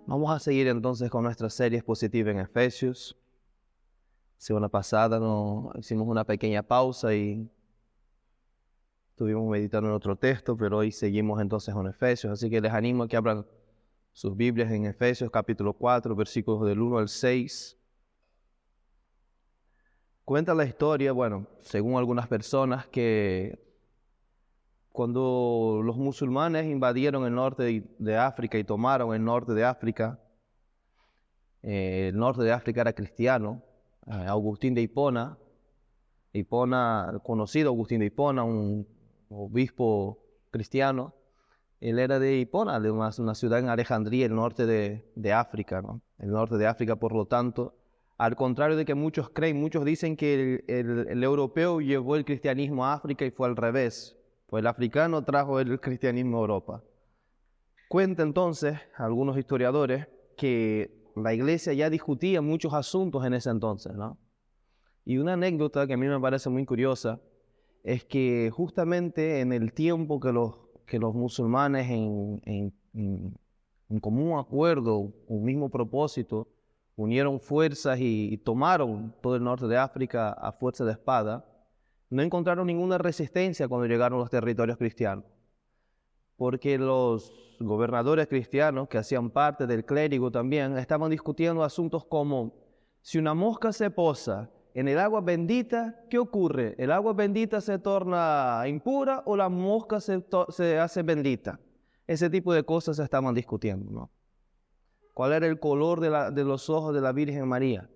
Vamos a seguir entonces con nuestra serie expositiva en Efesios. Semana pasada hicimos una pequeña pausa y estuvimos meditando en otro texto, pero hoy seguimos entonces con Efesios. Así que les animo a que abran sus Biblias en Efesios capítulo 4, versículos del 1 al 6. Cuenta la historia, según algunas personas, que cuando los musulmanes invadieron el norte de África y tomaron el norte de África, el norte de África era cristiano. Agustín de Hipona, conocido Agustín de Hipona, un obispo cristiano, él era de Hipona, de una ciudad en Alejandría, el norte de África, ¿no? El norte de África, por lo tanto, al contrario de que muchos creen, muchos dicen que el europeo llevó el cristianismo a África y fue al revés. Pues el africano trajo el cristianismo a Europa. Cuenta entonces algunos historiadores que la iglesia ya discutía muchos asuntos en ese entonces, ¿no? Y una anécdota que a mí me parece muy curiosa es que justamente en el tiempo que los musulmanes en común acuerdo, un mismo propósito, unieron fuerzas y tomaron todo el norte de África a fuerza de espada, no encontraron ninguna resistencia cuando llegaron a los territorios cristianos, porque los gobernadores cristianos, que hacían parte del clérigo también, estaban discutiendo asuntos como: si una mosca se posa en el agua bendita, ¿qué ocurre? ¿El agua bendita se torna impura o la mosca se hace bendita? Ese tipo de cosas se estaban discutiendo, ¿no? ¿Cuál era el color de los ojos de la Virgen María?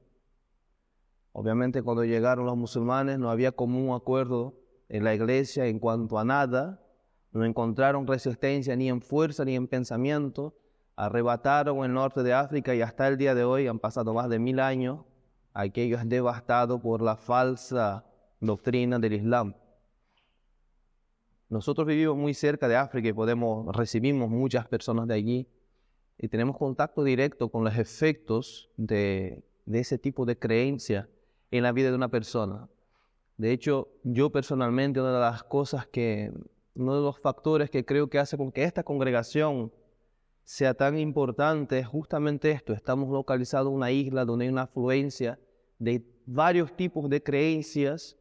Obviamente, cuando llegaron los musulmanes no había común acuerdo en la iglesia en cuanto a nada. No encontraron resistencia ni en fuerza ni en pensamiento. Arrebataron el norte de África y hasta el día de hoy han pasado más de 1000 años. Aquello es devastado por la falsa doctrina del Islam. Nosotros vivimos muy cerca de África y recibimos muchas personas de allí y tenemos contacto directo con los efectos de ese tipo de creencia en la vida de una persona. De hecho, yo personalmente, uno de los factores que creo que hace con que esta congregación sea tan importante es justamente esto. Estamos localizados en una isla donde hay una afluencia de varios tipos de creencias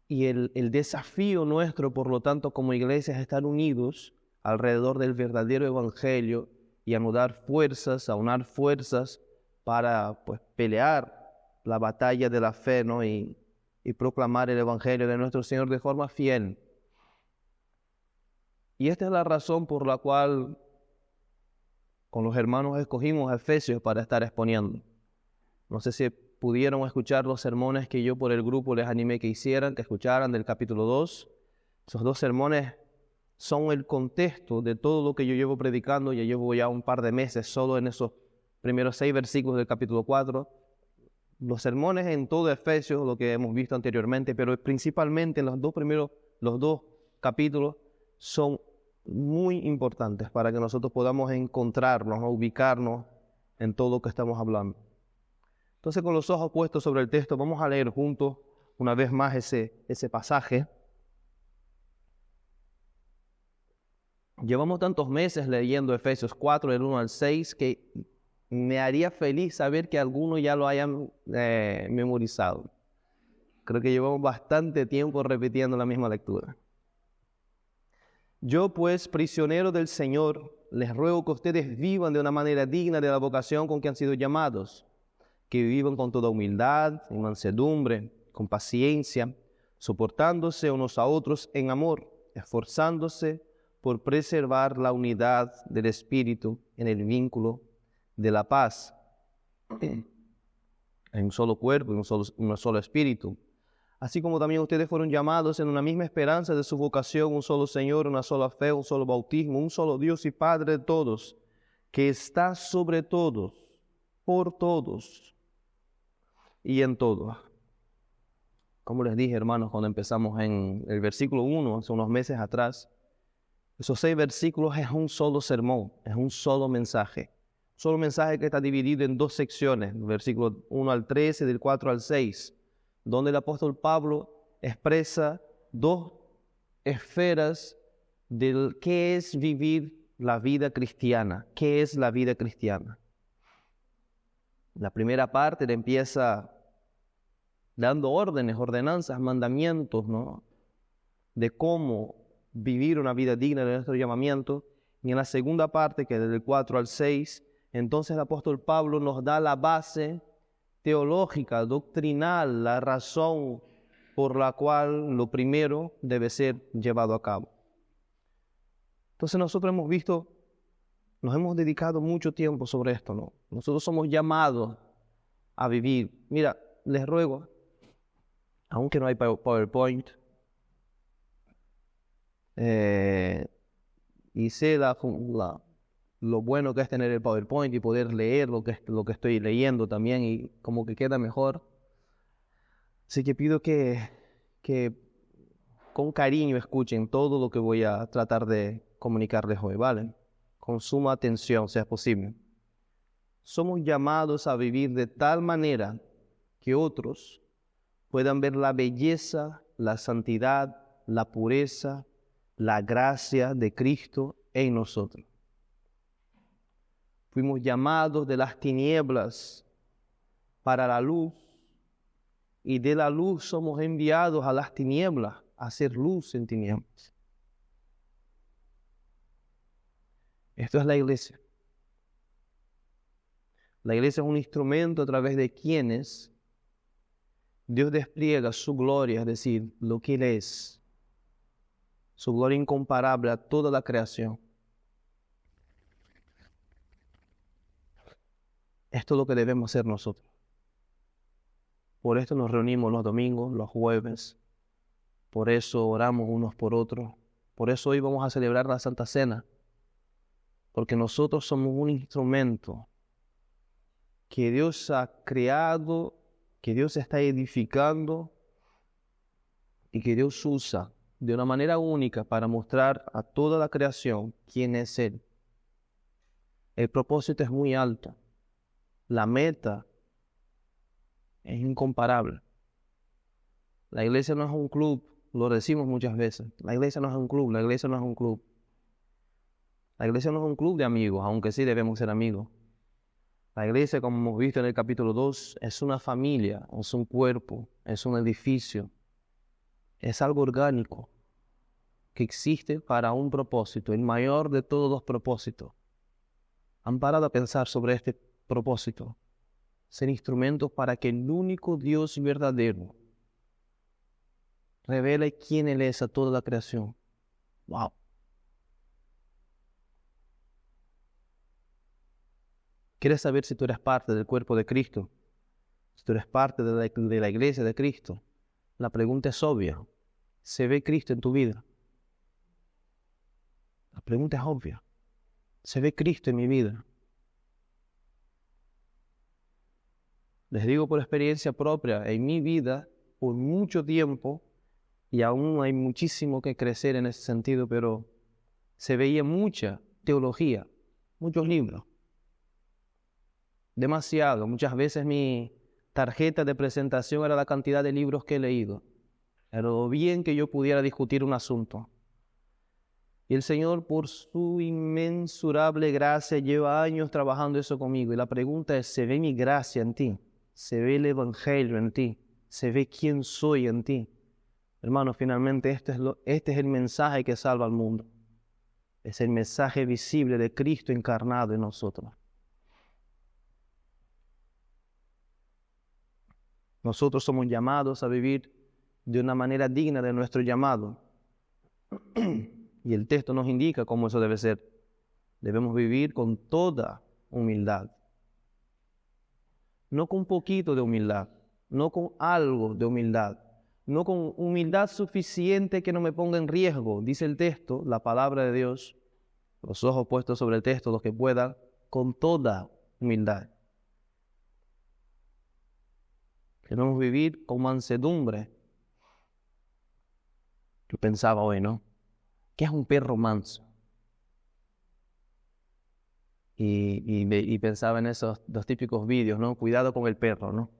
y el desafío nuestro, por lo tanto, como iglesia, es estar unidos alrededor del verdadero evangelio y aunar fuerzas para pelear la batalla de la fe, ¿no? y proclamar el evangelio de nuestro Señor de forma fiel. Y esta es la razón por la cual con los hermanos escogimos a Efesios para estar exponiendo. No sé si pudieron escuchar los sermones que yo por el grupo les animé que escucharan del capítulo 2. Esos 2 sermones son el contexto de todo lo que yo llevo predicando. Ya llevo un par de meses solo en esos primeros 6 versículos del capítulo 4. Los sermones en todo Efesios, lo que hemos visto anteriormente, pero principalmente en los dos capítulos son muy importantes para que nosotros podamos encontrarnos, ubicarnos en todo lo que estamos hablando. Entonces, con los ojos puestos sobre el texto, vamos a leer juntos una vez más ese pasaje. Llevamos tantos meses leyendo Efesios 4, del 1 al 6, que me haría feliz saber que algunos ya lo hayan memorizado. Creo que llevamos bastante tiempo repitiendo la misma lectura. Yo, pues, prisionero del Señor, les ruego que ustedes vivan de una manera digna de la vocación con que han sido llamados, que vivan con toda humildad, en mansedumbre, con paciencia, soportándose unos a otros en amor, esforzándose por preservar la unidad del Espíritu en el vínculo de la paz. En un solo cuerpo, en un solo Espíritu. Así como también ustedes fueron llamados en una misma esperanza de su vocación, un solo Señor, una sola fe, un solo bautismo, un solo Dios y Padre de todos, que está sobre todos, por todos y en todo. Como les dije, hermanos, cuando empezamos en el versículo 1, hace unos meses atrás, esos 6 versículos es un solo sermón, es un solo mensaje. Solo mensaje que está dividido en 2 secciones, versículos 1 al 13, del 4 al 6, donde el apóstol Pablo expresa 2 esferas del qué es vivir la vida cristiana. ¿Qué es la vida cristiana? La primera parte le empieza dando órdenes, ordenanzas, mandamientos, ¿no? De cómo vivir una vida digna de nuestro llamamiento. Y en la segunda parte, que es del 4 al 6, entonces el apóstol Pablo nos da la base teológica, doctrinal, la razón por la cual lo primero debe ser llevado a cabo. Entonces nosotros hemos visto, nos hemos dedicado mucho tiempo sobre esto, ¿no? Nosotros somos llamados a vivir. Mira, les ruego, aunque no hay PowerPoint, y sé lo bueno que es tener el PowerPoint y poder leer lo que estoy leyendo también, y como que queda mejor. Así que pido que con cariño escuchen todo lo que voy a tratar de comunicarles hoy, ¿vale? Con suma atención, si es posible. Somos llamados a vivir de tal manera que otros puedan ver la belleza, la santidad, la pureza, la gracia de Cristo en nosotros. Fuimos llamados de las tinieblas para la luz, y de la luz somos enviados a las tinieblas, a hacer luz en tinieblas. Esto es la iglesia. La iglesia es un instrumento a través de quienes Dios despliega su gloria, es decir, lo que Él es, su gloria incomparable a toda la creación. Esto es lo que debemos hacer nosotros. Por esto nos reunimos los domingos, los jueves. Por eso oramos unos por otros. Por eso hoy vamos a celebrar la Santa Cena. Porque nosotros somos un instrumento que Dios ha creado, que Dios está edificando y que Dios usa de una manera única para mostrar a toda la creación quién es Él. El propósito es muy alto. La meta es incomparable. La iglesia no es un club, lo decimos muchas veces. La iglesia no es un club, la iglesia no es un club. La iglesia no es un club de amigos, aunque sí debemos ser amigos. La iglesia, como hemos visto en el capítulo 2, es una familia, es un cuerpo, es un edificio. Es algo orgánico que existe para un propósito, el mayor de todos los propósitos. ¿Han parado a pensar sobre este propósito? Ser instrumentos para que el único Dios verdadero revele quién Él es a toda la creación. ¡Wow! ¿Quieres saber si tú eres parte del cuerpo de Cristo? Si tú eres parte de la iglesia de Cristo. La pregunta es obvia. ¿Se ve Cristo en tu vida? La pregunta es obvia. ¿Se ve Cristo en mi vida? Les digo por experiencia propia, en mi vida, por mucho tiempo, y aún hay muchísimo que crecer en ese sentido, pero se veía mucha teología, muchos libros. Demasiado. Muchas veces mi tarjeta de presentación era la cantidad de libros que he leído. Era lo bien que yo pudiera discutir un asunto. Y el Señor, por su inmensurable gracia, lleva años trabajando eso conmigo. Y la pregunta es, ¿se ve mi gracia en ti? ¿Se ve el Evangelio en ti? ¿Se ve quién soy en ti? Hermanos, finalmente este es el mensaje que salva al mundo. Es el mensaje visible de Cristo encarnado en nosotros. Nosotros somos llamados a vivir de una manera digna de nuestro llamado. Y el texto nos indica cómo eso debe ser. Debemos vivir con toda humildad. No con un poquito de humildad, no con algo de humildad, no con humildad suficiente que no me ponga en riesgo, dice el texto, la palabra de Dios, los ojos puestos sobre el texto, los que puedan, con toda humildad. Queremos vivir con mansedumbre. Yo pensaba hoy, ¿no? ¿Qué es un perro manso? Y pensaba en esos dos típicos vídeos, ¿no? Cuidado con el perro, ¿no?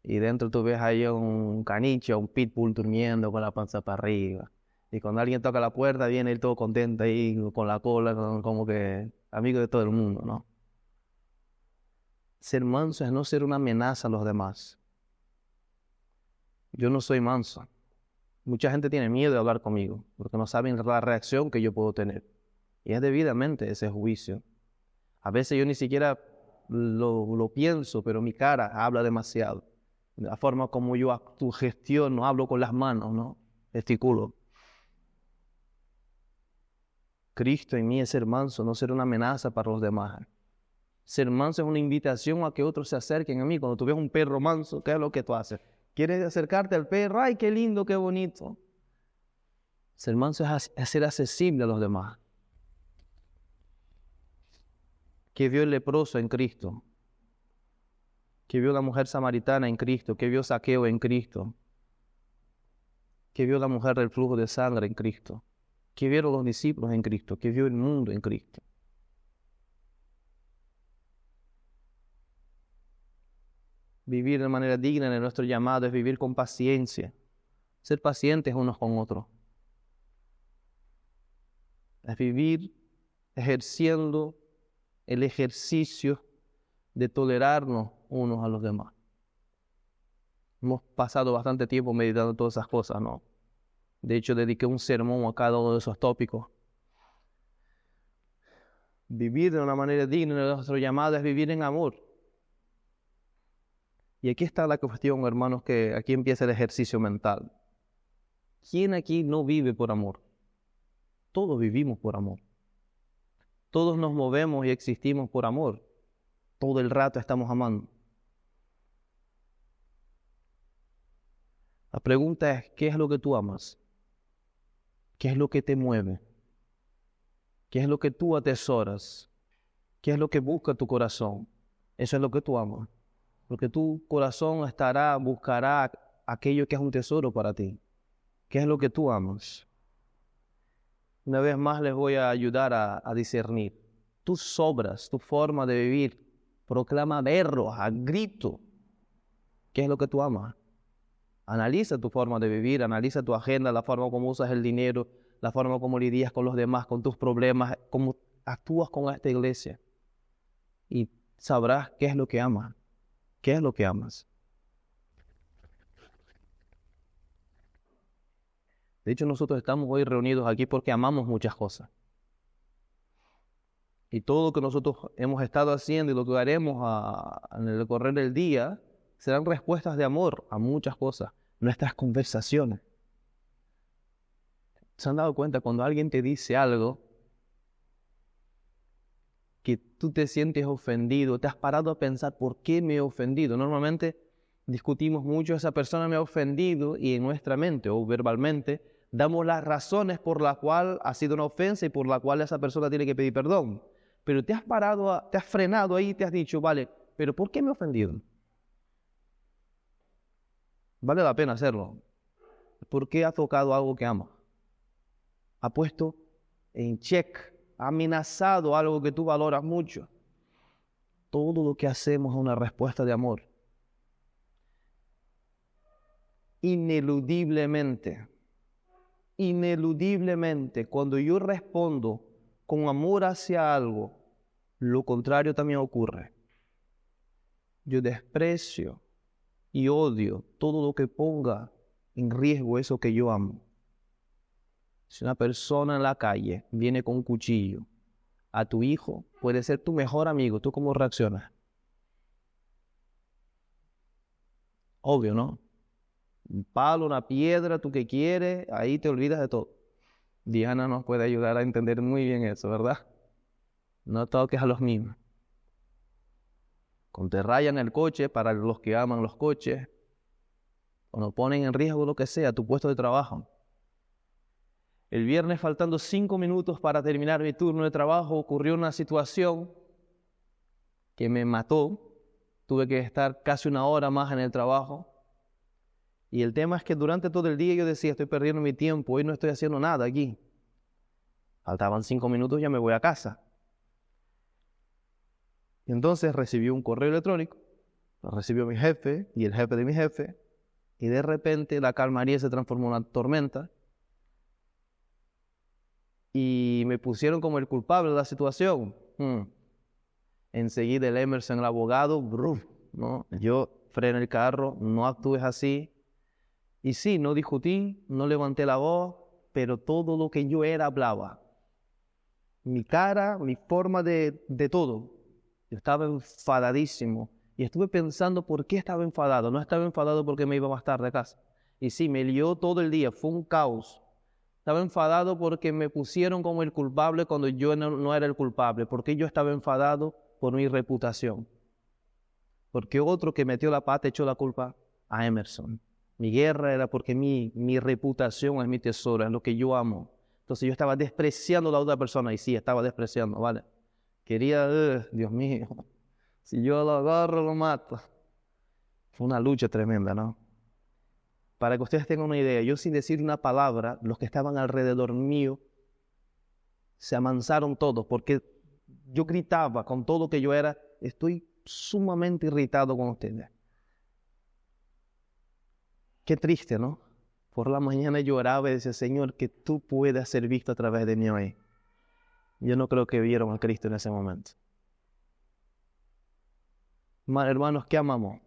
Y dentro tú ves ahí un caniche, un pitbull durmiendo con la panza para arriba. Y cuando alguien toca la puerta, viene él todo contento ahí, con la cola, como que amigo de todo el mundo, ¿no? Ser manso es no ser una amenaza a los demás. Yo no soy manso. Mucha gente tiene miedo de hablar conmigo porque no saben la reacción que yo puedo tener. Y es debidamente ese juicio. A veces yo ni siquiera lo pienso, pero mi cara habla demasiado. La forma como yo actúo, gestiono, hablo con las manos, ¿no? Gesticulo. Cristo en mí es ser manso, no ser una amenaza para los demás. Ser manso es una invitación a que otros se acerquen a mí. Cuando tú ves un perro manso, ¿qué es lo que tú haces? ¿Quieres acercarte al perro? ¡Ay, qué lindo, qué bonito! Ser manso es ser accesible a los demás. ¿Qué vio el leproso en Cristo? ¿Qué vio la mujer samaritana en Cristo? ¿Qué vio Zaqueo en Cristo? ¿Qué vio la mujer del flujo de sangre en Cristo? ¿Qué vieron los discípulos en Cristo? ¿Qué vio el mundo en Cristo? Vivir de manera digna de nuestro llamado es vivir con paciencia, ser pacientes unos con otros. Es vivir ejerciendo el ejercicio de tolerarnos unos a los demás. Hemos pasado bastante tiempo meditando todas esas cosas, ¿no? De hecho, dediqué un sermón a cada uno de esos tópicos. Vivir de una manera digna de nuestro llamado es vivir en amor. Y aquí está la cuestión, hermanos, que aquí empieza el ejercicio mental. ¿Quién aquí no vive por amor? Todos vivimos por amor. Todos nos movemos y existimos por amor. Todo el rato estamos amando. La pregunta es, ¿qué es lo que tú amas? ¿Qué es lo que te mueve? ¿Qué es lo que tú atesoras? ¿Qué es lo que busca tu corazón? Eso es lo que tú amas. Porque tu corazón buscará aquello que es un tesoro para ti. ¿Qué es lo que tú amas? Una vez más les voy a ayudar a discernir. Tus obras, tu forma de vivir, proclama verlos a grito. ¿Qué es lo que tú amas? Analiza tu forma de vivir, analiza tu agenda, la forma como usas el dinero, la forma como lidias con los demás, con tus problemas, cómo actúas con esta iglesia. Y sabrás qué es lo que amas. ¿Qué es lo que amas? De hecho, nosotros estamos hoy reunidos aquí porque amamos muchas cosas. Y todo lo que nosotros hemos estado haciendo y lo que haremos en el correr del día serán respuestas de amor a muchas cosas. Nuestras conversaciones. ¿Se han dado cuenta cuando alguien te dice algo que tú te sientes ofendido, te has parado a pensar por qué me he ofendido? Normalmente discutimos mucho, esa persona me ha ofendido, y en nuestra mente o verbalmente damos las razones por las cuales ha sido una ofensa y por la cual esa persona tiene que pedir perdón. Pero te has te has frenado ahí y te has dicho, vale, pero ¿por qué me he ofendido? Vale la pena hacerlo. ¿Por qué ha tocado algo que ama? Ha puesto en check, ha amenazado algo que tú valoras mucho. Todo lo que hacemos es una respuesta de amor. Ineludiblemente, cuando yo respondo con amor hacia algo, lo contrario también ocurre. Yo desprecio y odio todo lo que ponga en riesgo eso que yo amo. Si una persona en la calle viene con un cuchillo a tu hijo, puede ser tu mejor amigo, ¿tú cómo reaccionas? Obvio, ¿no? Un palo, una piedra, tú qué quieres, ahí te olvidas de todo. Diana nos puede ayudar a entender muy bien eso, ¿verdad? No toques a los niños. Cuando te rayan el coche, para los que aman los coches, cuando ponen en riesgo lo que sea, tu puesto de trabajo. El viernes, faltando 5 minutos para terminar mi turno de trabajo, ocurrió una situación que me mató. Tuve que estar casi 1 hora más en el trabajo. Y el tema es que durante todo el día yo decía, estoy perdiendo mi tiempo, hoy no estoy haciendo nada aquí. Faltaban 5 minutos, ya me voy a casa. Y entonces recibí un correo electrónico, lo recibió mi jefe y el jefe de mi jefe, y de repente la calmaría se transformó en una tormenta. Y me pusieron como el culpable de la situación. enseguida el Emerson, el abogado, bruf, ¿no? Yo frené el carro, no actúes así. Y sí, no discutí, no levanté la voz, pero todo lo que yo era hablaba. Mi cara, mi forma de todo. Yo estaba enfadadísimo. Y estuve pensando por qué estaba enfadado. No estaba enfadado porque me iba más tarde a casa. Y sí, me lió todo el día, fue un caos. Estaba enfadado porque me pusieron como el culpable cuando yo no era el culpable. Porque yo estaba enfadado por mi reputación. Porque otro que metió la pata echó la culpa a Emerson. Mi guerra era porque mi reputación es mi tesoro, es lo que yo amo. Entonces yo estaba despreciando a la otra persona. Y sí, estaba despreciando, ¿vale? Quería, Dios mío, si yo lo agarro, lo mato. Fue una lucha tremenda, ¿no? Para que ustedes tengan una idea, yo sin decir una palabra, los que estaban alrededor mío se amansaron todos, porque yo gritaba con todo lo que yo era, estoy sumamente irritado con ustedes. Qué triste, ¿no? Por la mañana lloraba y decía, Señor, que tú puedas ser visto a través de mí hoy. Yo no creo que vieron a Cristo en ese momento. Hermanos, ¿qué amamos?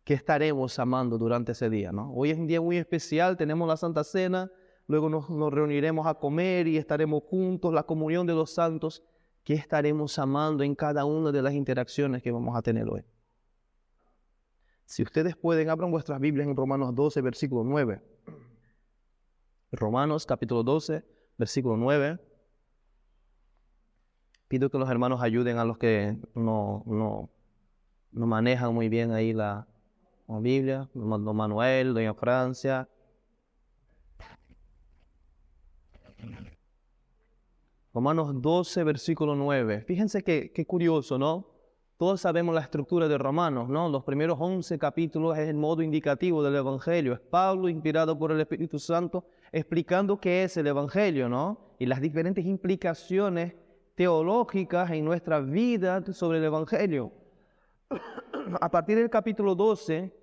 ¿Qué estaremos amando durante ese día, ¿no? Hoy es un día muy especial, tenemos la Santa Cena, luego nos reuniremos a comer y estaremos juntos, la comunión de los santos. ¿Qué estaremos amando en cada una de las interacciones que vamos a tener hoy? Si ustedes pueden, abran vuestras Biblias en Romanos 12, versículo 9. Romanos capítulo 12, versículo 9. Pido que los hermanos ayuden a los que no manejan muy bien ahí la Biblia. Don Manuel, doña Francia. Romanos 12, versículo 9. Fíjense qué curioso, ¿no? Todos sabemos la estructura de Romanos, ¿no? Los primeros 11 capítulos es el modo indicativo del Evangelio. Es Pablo, inspirado por el Espíritu Santo, explicando qué es el Evangelio, ¿no? Y las diferentes implicaciones teológicas en nuestra vida sobre el Evangelio. A partir del capítulo 12,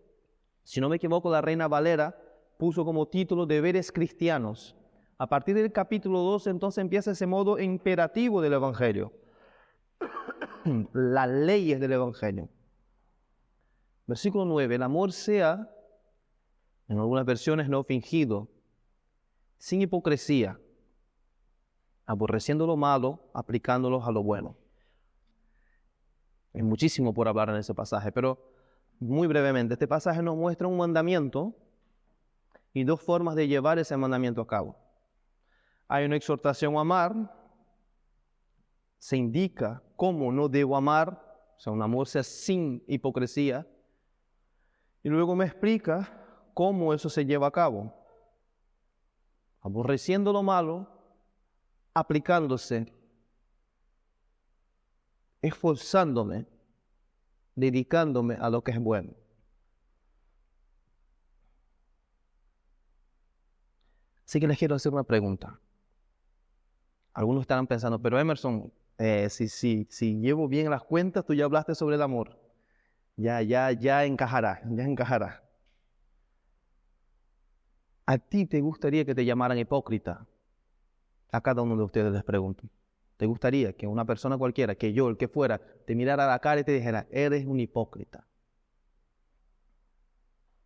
si no me equivoco, la Reina Valera puso como título Deberes Cristianos. A partir del capítulo 12, entonces empieza ese modo imperativo del Evangelio. Las leyes del Evangelio. Versículo 9. El amor sea, en algunas versiones, no fingido, sin hipocresía, aborreciendo lo malo, aplicándolo a lo bueno. Hay muchísimo por hablar en ese pasaje, pero muy brevemente, este pasaje nos muestra un mandamiento y dos formas de llevar ese mandamiento a cabo. Hay una exhortación a amar, se indica cómo no debo amar, o sea, un amor sea sin hipocresía, y luego me explica cómo eso se lleva a cabo. Aborreciendo lo malo, aplicándose, esforzándome, dedicándome a lo que es bueno. Así que les quiero hacer una pregunta. Algunos estarán pensando, pero Emerson, si llevo bien las cuentas, tú ya hablaste sobre el amor. Ya encajará. ¿A ti te gustaría que te llamaran hipócrita? A cada uno de ustedes les pregunto. ¿Te gustaría que una persona cualquiera, que yo, el que fuera, te mirara a la cara y te dijera, eres un hipócrita?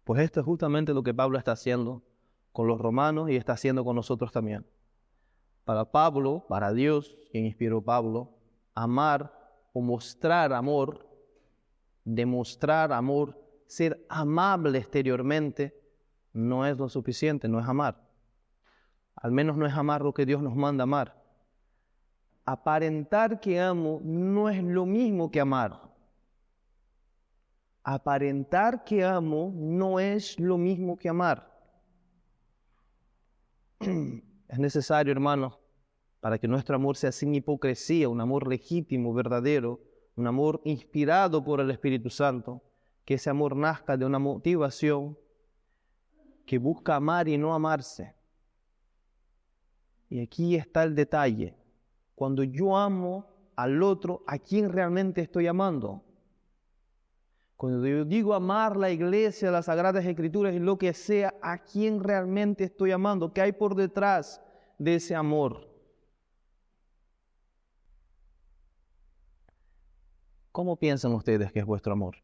Pues esto es justamente lo que Pablo está haciendo con los romanos y está haciendo con nosotros también. Para Pablo, para Dios, quien inspiró a Pablo, amar o mostrar amor, demostrar amor, ser amable exteriormente, no es lo suficiente, no es amar. Al menos no es amar lo que Dios nos manda amar. Aparentar que amo no es lo mismo que amar. Aparentar que amo no es lo mismo que amar. Es necesario, hermanos, para que nuestro amor sea sin hipocresía, un amor legítimo, verdadero, un amor inspirado por el Espíritu Santo, que ese amor nazca de una motivación que busca amar y no amarse. Y aquí está el detalle. Cuando yo amo al otro, ¿a quién realmente estoy amando? Cuando yo digo amar la iglesia, las Sagradas Escrituras y lo que sea, ¿a quién realmente estoy amando? ¿Qué hay por detrás de ese amor? ¿Cómo piensan ustedes que es vuestro amor?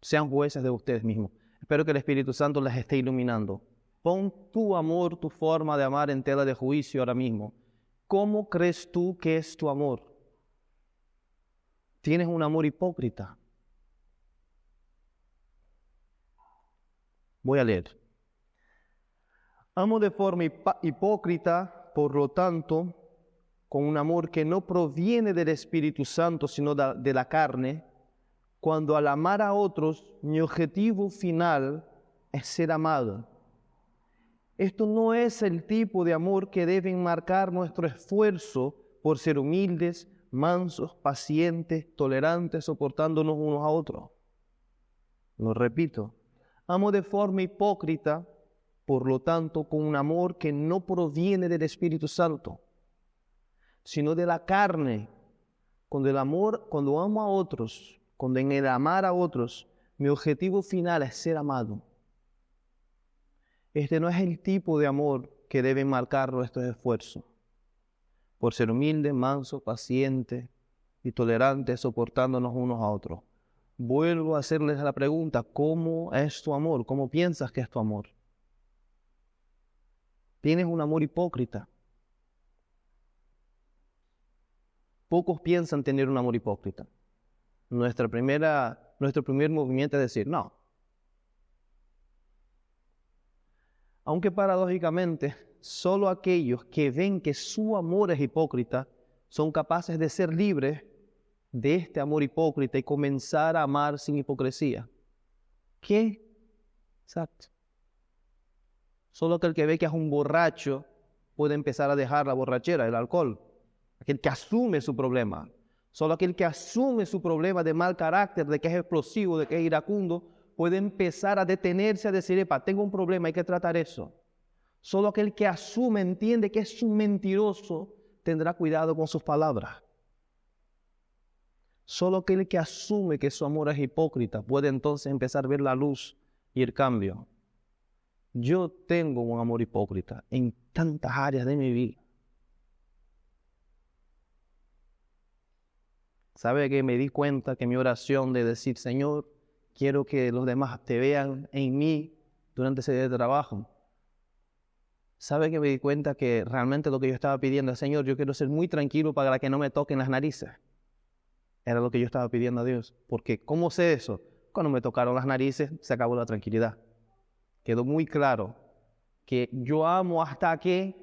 Sean jueces de ustedes mismos. Espero que el Espíritu Santo les esté iluminando. Pon tu amor, tu forma de amar en tela de juicio ahora mismo. ¿Cómo crees tú que es tu amor? ¿Tienes un amor hipócrita? Voy a leer. Amo de forma hipócrita, por lo tanto, con un amor que no proviene del Espíritu Santo, sino de la carne, cuando al amar a otros, mi objetivo final es ser amado. Esto no es el tipo de amor que debe marcar nuestro esfuerzo por ser humildes, mansos, pacientes, tolerantes, soportándonos unos a otros. Lo repito, amo de forma hipócrita, por lo tanto, con un amor que no proviene del Espíritu Santo, sino de la carne. Cuando amo a otros, cuando en el amar a otros, mi objetivo final es ser amado. Este no es el tipo de amor que debe marcar nuestros esfuerzos. Por ser humilde, manso, paciente y tolerante, soportándonos unos a otros. Vuelvo a hacerles la pregunta, ¿cómo es tu amor? ¿Cómo piensas que es tu amor? ¿Tienes un amor hipócrita? Pocos piensan tener un amor hipócrita. Nuestro primer movimiento es decir, no. Aunque paradójicamente, solo aquellos que ven que su amor es hipócrita son capaces de ser libres de este amor hipócrita y comenzar a amar sin hipocresía. ¿Qué? Exacto. Solo aquel que ve que es un borracho puede empezar a dejar la borrachera, el alcohol. Aquel que asume su problema. Solo aquel que asume su problema de mal carácter, de que es explosivo, de que es iracundo, puede empezar a detenerse a decir, epa, tengo un problema, hay que tratar eso. Solo aquel que asume, entiende que es un mentiroso, tendrá cuidado con sus palabras. Solo aquel que asume que su amor es hipócrita puede entonces empezar a ver la luz y el cambio. Yo tengo un amor hipócrita en tantas áreas de mi vida. ¿Sabe que me di cuenta que mi oración de decir, Señor, quiero que los demás te vean en mí durante ese día de trabajo? ¿Sabe que me di cuenta que realmente lo que yo estaba pidiendo es, Señor, yo quiero ser muy tranquilo para que no me toquen las narices? Era lo que yo estaba pidiendo a Dios. Porque, ¿cómo sé eso? Cuando me tocaron las narices, se acabó la tranquilidad. Quedó muy claro que yo amo hasta que,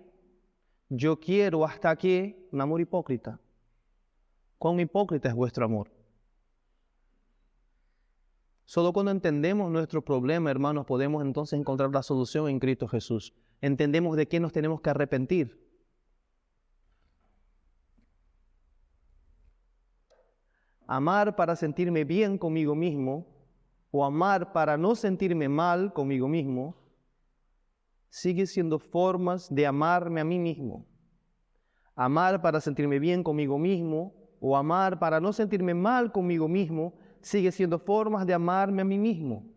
yo quiero hasta que, un amor hipócrita. ¿Cuán hipócrita es vuestro amor? Solo cuando entendemos nuestro problema, hermanos, podemos entonces encontrar la solución en Cristo Jesús. Entendemos de qué nos tenemos que arrepentir. Amar para sentirme bien conmigo mismo o amar para no sentirme mal conmigo mismo sigue siendo formas de amarme a mí mismo. Amar para sentirme bien conmigo mismo o amar para no sentirme mal conmigo mismo sigue siendo formas de amarme a mí mismo.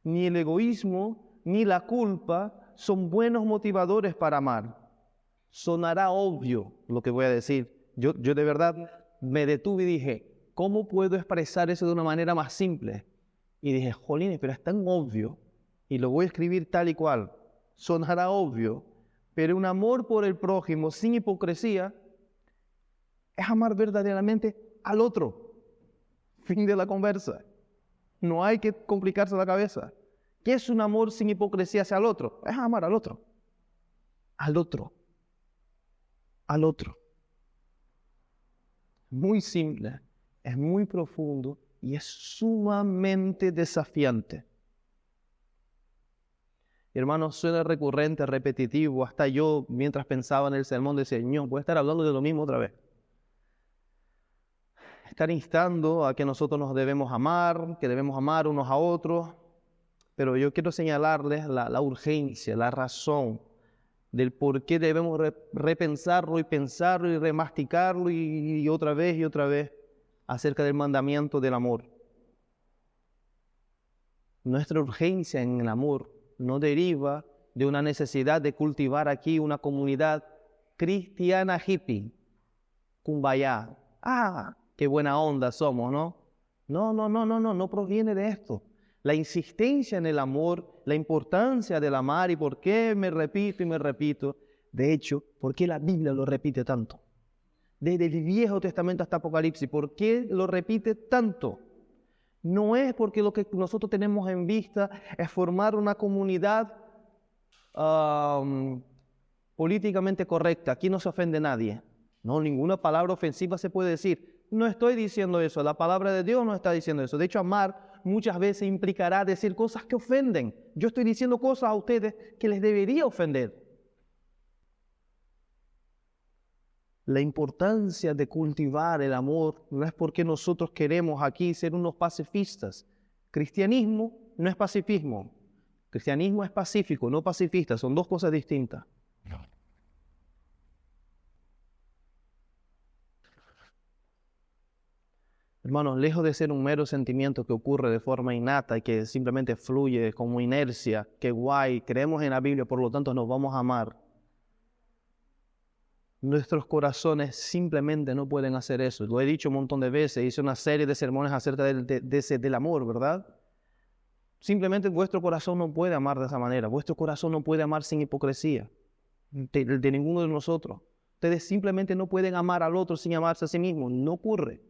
Ni el egoísmo ni la culpa son buenos motivadores para amar. Sonará obvio lo que voy a decir. Yo de verdad me detuve y dije, ¿cómo puedo expresar eso de una manera más simple? Y dije, jolines, pero es tan obvio y lo voy a escribir tal y cual. Sonará obvio, pero un amor por el prójimo sin hipocresía es amar verdaderamente al otro. Fin de la conversa. No hay que complicarse la cabeza. ¿Qué es un amor sin hipocresía hacia el otro? Es amar al otro. Al otro. Al otro. Muy simple, es muy profundo y es sumamente desafiante. Hermanos, suena recurrente, repetitivo. Hasta yo, mientras pensaba en el sermón, decía, Señor, voy a estar hablando de lo mismo otra vez. Estar instando a que nosotros nos debemos amar, que debemos amar unos a otros, pero yo quiero señalarles la urgencia, la razón del por qué debemos repensarlo y pensarlo y remasticarlo y otra vez acerca del mandamiento del amor. Nuestra urgencia en el amor no deriva de una necesidad de cultivar aquí una comunidad cristiana hippie, kumbaya. Qué buena onda somos, ¿no? No proviene de esto. La insistencia en el amor, la importancia del amar y por qué me repito y me repito. De hecho, ¿por qué la Biblia lo repite tanto? Desde el Viejo Testamento hasta Apocalipsis, ¿por qué lo repite tanto? No es porque lo que nosotros tenemos en vista es formar una comunidad políticamente correcta. Aquí no se ofende a nadie. No, ninguna palabra ofensiva se puede decir. No estoy diciendo eso. La palabra de Dios no está diciendo eso. De hecho, amar muchas veces implicará decir cosas que ofenden. Yo estoy diciendo cosas a ustedes que les debería ofender. La importancia de cultivar el amor no es porque nosotros queremos aquí ser unos pacifistas. Cristianismo no es pacifismo. Cristianismo es pacífico, no pacifista. Son dos cosas distintas. Hermanos, lejos de ser un mero sentimiento que ocurre de forma innata y que simplemente fluye como inercia, que guay, creemos en la Biblia, por lo tanto nos vamos a amar. Nuestros corazones simplemente no pueden hacer eso. Lo he dicho un montón de veces, hice una serie de sermones acerca del amor, ¿verdad? Simplemente vuestro corazón no puede amar de esa manera. Vuestro corazón no puede amar sin hipocresía de ninguno de nosotros. Ustedes simplemente no pueden amar al otro sin amarse a sí mismos. No ocurre.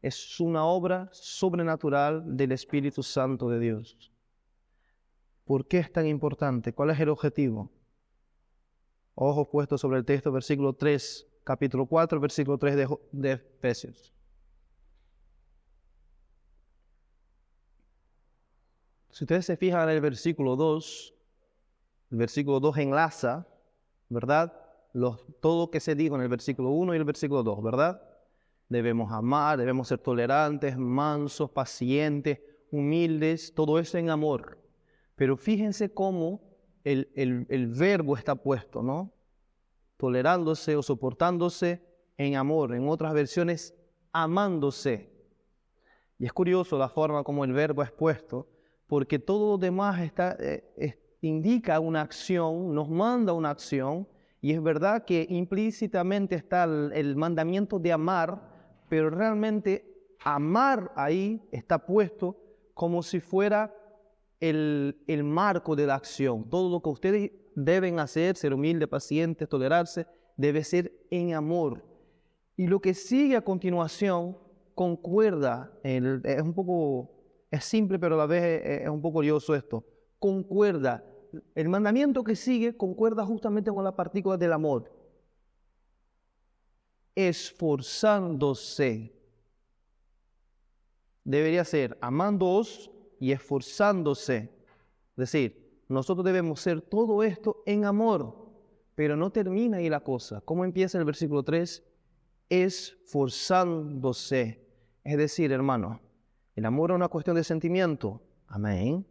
Es una obra sobrenatural del Espíritu Santo de Dios. ¿Por qué es tan importante? ¿Cuál es el objetivo? Ojos puestos sobre el texto, versículo 3, capítulo 4, versículo 3 de Efesios. Si ustedes se fijan en el versículo 2 enlaza, ¿verdad? Todo lo que se dijo en el versículo 1 y el versículo 2, ¿verdad? Debemos amar, debemos ser tolerantes, mansos, pacientes, humildes, todo eso en amor. Pero fíjense cómo el verbo está puesto, ¿no? Tolerándose o soportándose en amor. En otras versiones, amándose. Y es curioso la forma como el verbo es puesto, porque todo lo demás indica una acción, nos manda una acción, y es verdad que implícitamente está el mandamiento de amar, pero realmente amar ahí está puesto como si fuera el marco de la acción. Todo lo que ustedes deben hacer, ser humildes, pacientes, tolerarse, debe ser en amor. Y lo que sigue a continuación concuerda, es simple pero a la vez es un poco lioso esto, concuerda. El mandamiento que sigue concuerda justamente con la partícula del amor. Esforzándose. Debería ser amándoos y esforzándose. Es decir, nosotros debemos hacer todo esto en amor, pero no termina ahí la cosa. ¿Cómo empieza el versículo 3? Esforzándose. Es decir, hermano, el amor es una cuestión de sentimiento. Amén.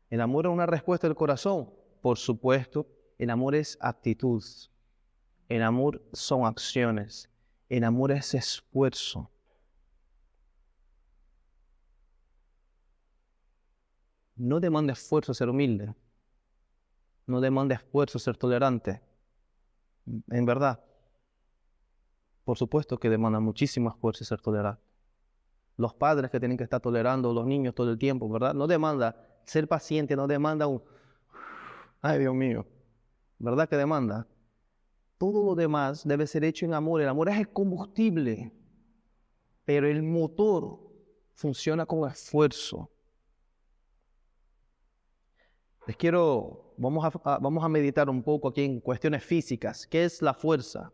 El amor es una respuesta del corazón. Por supuesto, el amor es actitud. El amor son acciones. El amor es esfuerzo. No demanda esfuerzo ser humilde. No demanda esfuerzo ser tolerante. En verdad, por supuesto que demanda muchísimo esfuerzo ser tolerante. Los padres que tienen que estar tolerando a los niños todo el tiempo, ¿verdad? No demanda ser paciente, no demanda ay, Dios mío, ¿verdad que demanda? Todo lo demás debe ser hecho en amor. El amor es el combustible, pero el motor funciona con esfuerzo. Vamos a meditar un poco aquí en cuestiones físicas. ¿Qué es la fuerza?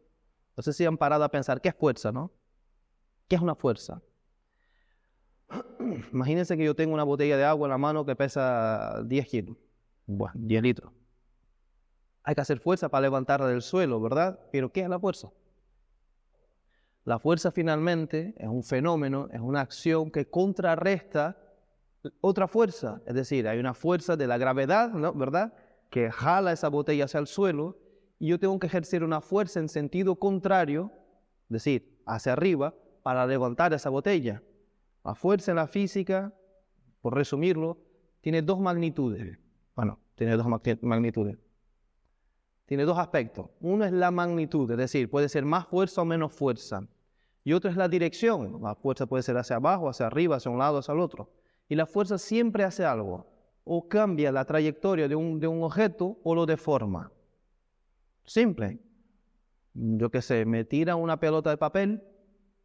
No sé si han parado a pensar, ¿qué es fuerza, no? ¿Qué es una fuerza? Imagínense que yo tengo una botella de agua en la mano que pesa 10 kilos. Bueno, 10 litros. Hay que hacer fuerza para levantarla del suelo, ¿verdad? Pero ¿qué es la fuerza? La fuerza finalmente es un fenómeno, es una acción que contrarresta otra fuerza. Es decir, hay una fuerza de la gravedad, ¿no? ¿Verdad? Que jala esa botella hacia el suelo y yo tengo que ejercer una fuerza en sentido contrario, es decir, hacia arriba, para levantar esa botella. La fuerza en la física, por resumirlo, tiene dos magnitudes. Bueno, tiene dos magnitudes. Tiene dos aspectos. Uno es la magnitud, es decir, puede ser más fuerza o menos fuerza. Y otra es la dirección. La fuerza puede ser hacia abajo, hacia arriba, hacia un lado, hacia el otro. Y la fuerza siempre hace algo. O cambia la trayectoria de un objeto o lo deforma. Simple. Yo qué sé, me tira una pelota de papel,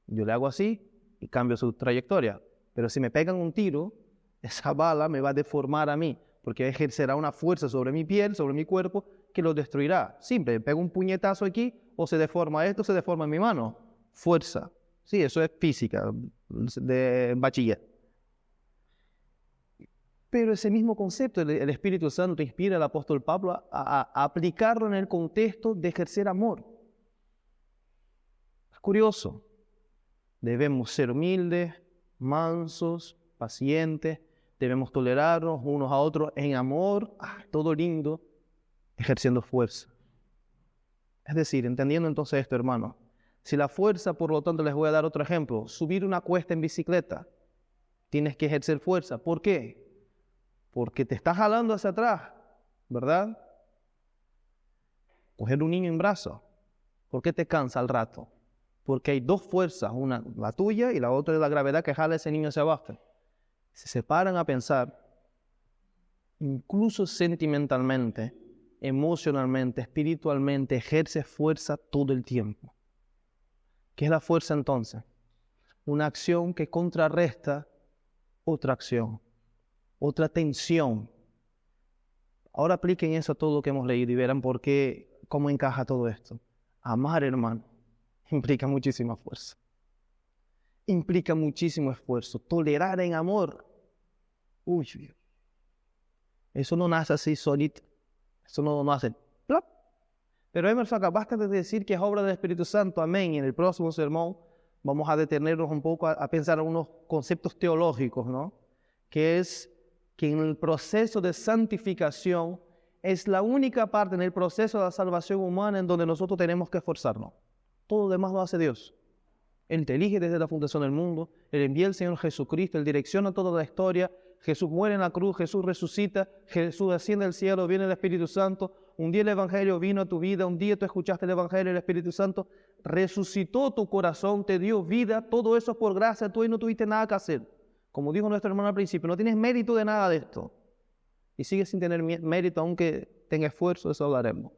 yo le hago así y cambio su trayectoria. Pero si me pegan un tiro, esa bala me va a deformar a mí, porque ejercerá una fuerza sobre mi piel, sobre mi cuerpo, que lo destruirá. Simple, pego un puñetazo aquí, o se deforma esto, se deforma en mi mano. Fuerza. Sí, eso es física, de bachiller. Pero ese mismo concepto, el Espíritu Santo inspira al apóstol Pablo a aplicarlo en el contexto de ejercer amor. Es curioso. Debemos ser humildes, mansos, pacientes. Debemos tolerarnos unos a otros en amor, todo lindo, ejerciendo fuerza. Es decir, entendiendo entonces esto, hermano, si la fuerza, por lo tanto, les voy a dar otro ejemplo, subir una cuesta en bicicleta, tienes que ejercer fuerza. ¿Por qué? Porque te estás jalando hacia atrás, ¿verdad? Coger un niño en brazos, ¿por qué te cansa al rato? Porque hay dos fuerzas, una la tuya y la otra es la gravedad que jala a ese niño hacia abajo. Se separan a pensar, incluso sentimentalmente, emocionalmente, espiritualmente, ejerce fuerza todo el tiempo. ¿Qué es la fuerza entonces? Una acción que contrarresta otra acción, otra tensión. Ahora apliquen eso a todo lo que hemos leído y verán por qué, cómo encaja todo esto. Amar, hermano, implica muchísima fuerza. Implica muchísimo esfuerzo. Tolerar en amor. Uy, eso no nace así solito. Eso no nace. ¡Plop! Pero Emerson, acabaste de decir que es obra del Espíritu Santo. Amén. Y en el próximo sermón vamos a detenernos un poco a pensar en unos conceptos teológicos, ¿no? Que es que en el proceso de santificación es la única parte en el proceso de la salvación humana en donde nosotros tenemos que esforzarnos. Todo lo demás lo hace Dios. Él te elige desde la fundación del mundo, Él envía al Señor Jesucristo, Él direcciona toda la historia, Jesús muere en la cruz, Jesús resucita, Jesús asciende al cielo, viene el Espíritu Santo, un día el Evangelio vino a tu vida, un día tú escuchaste el Evangelio, el Espíritu Santo resucitó tu corazón, te dio vida, todo eso es por gracia, tú ahí no tuviste nada que hacer. Como dijo nuestro hermano al principio, no tienes mérito de nada de esto. Y sigues sin tener mérito, aunque tenga esfuerzo, eso hablaremos.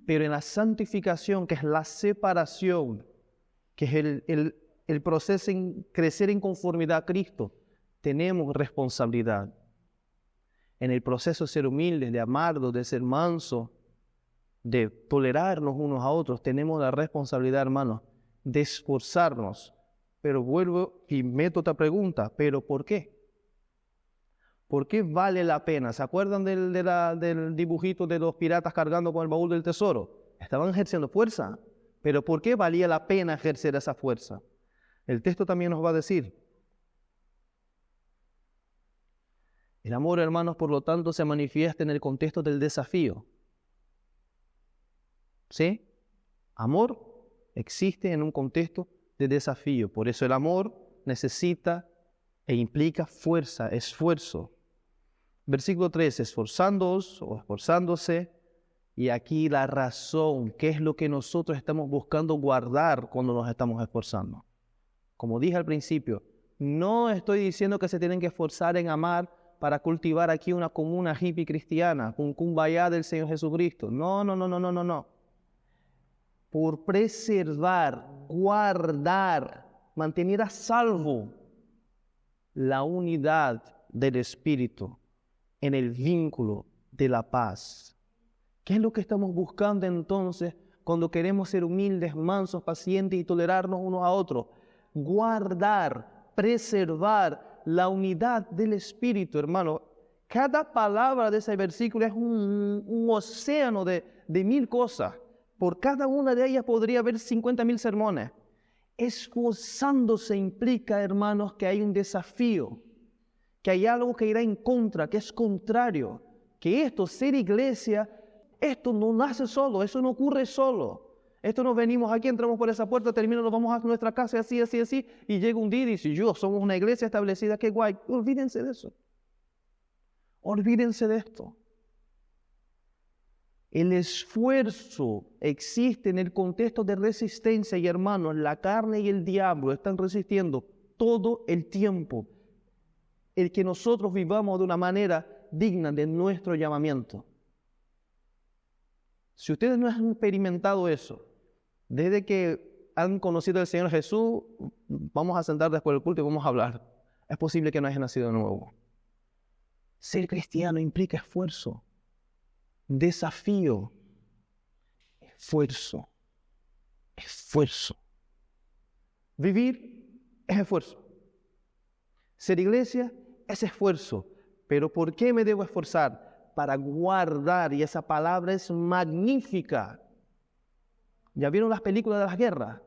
Pero en la santificación, que es la separación, que es el proceso en crecer en conformidad a Cristo, tenemos responsabilidad. En el proceso de ser humildes, de amarlos, de ser mansos, de tolerarnos unos a otros, tenemos la responsabilidad, hermanos, de esforzarnos. Pero vuelvo y meto otra pregunta, ¿pero por qué? ¿Por qué vale la pena? ¿Se acuerdan del dibujito de los piratas cargando con el baúl del tesoro? Estaban ejerciendo fuerza. Pero ¿por qué valía la pena ejercer esa fuerza? El texto también nos va a decir. El amor, hermanos, por lo tanto, se manifiesta en el contexto del desafío. ¿Sí? Amor existe en un contexto de desafío. Por eso el amor necesita e implica fuerza, esfuerzo. Versículo 3, esforzándoos o esforzándose. Y aquí la razón, ¿qué es lo que nosotros estamos buscando guardar cuando nos estamos esforzando? Como dije al principio, no estoy diciendo que se tienen que esforzar en amar para cultivar aquí una comuna hippie cristiana, un kumbaya del Señor Jesucristo. No. Por preservar, guardar, mantener a salvo la unidad del Espíritu en el vínculo de la paz. ¿Qué es lo que estamos buscando entonces cuando queremos ser humildes, mansos, pacientes y tolerarnos unos a otros? Guardar, preservar la unidad del Espíritu, hermano. Cada palabra de ese versículo es un océano de 1000 cosas. Por cada una de ellas podría haber 50.000 sermones. Esforzándose implica, hermanos, que hay un desafío, que hay algo que irá en contra, que es contrario, que esto, ser iglesia, esto no nace solo, eso no ocurre solo. Esto no venimos aquí, entramos por esa puerta, terminamos, nos vamos a nuestra casa, así, y llega un día y dice, somos una iglesia establecida, qué guay. Olvídense de eso. Olvídense de esto. El esfuerzo existe en el contexto de resistencia y hermanos, la carne y el diablo están resistiendo todo el tiempo el que nosotros vivamos de una manera digna de nuestro llamamiento. Si ustedes no han experimentado eso, desde que han conocido al Señor Jesús, vamos a sentar después del culto y vamos a hablar. Es posible que no hayan nacido de nuevo. Ser cristiano implica esfuerzo, desafío, esfuerzo. Vivir es esfuerzo. Ser iglesia es esfuerzo. ¿Pero por qué me debo esforzar? Para guardar, y esa palabra es magnífica. ¿Ya vieron las películas de las guerras?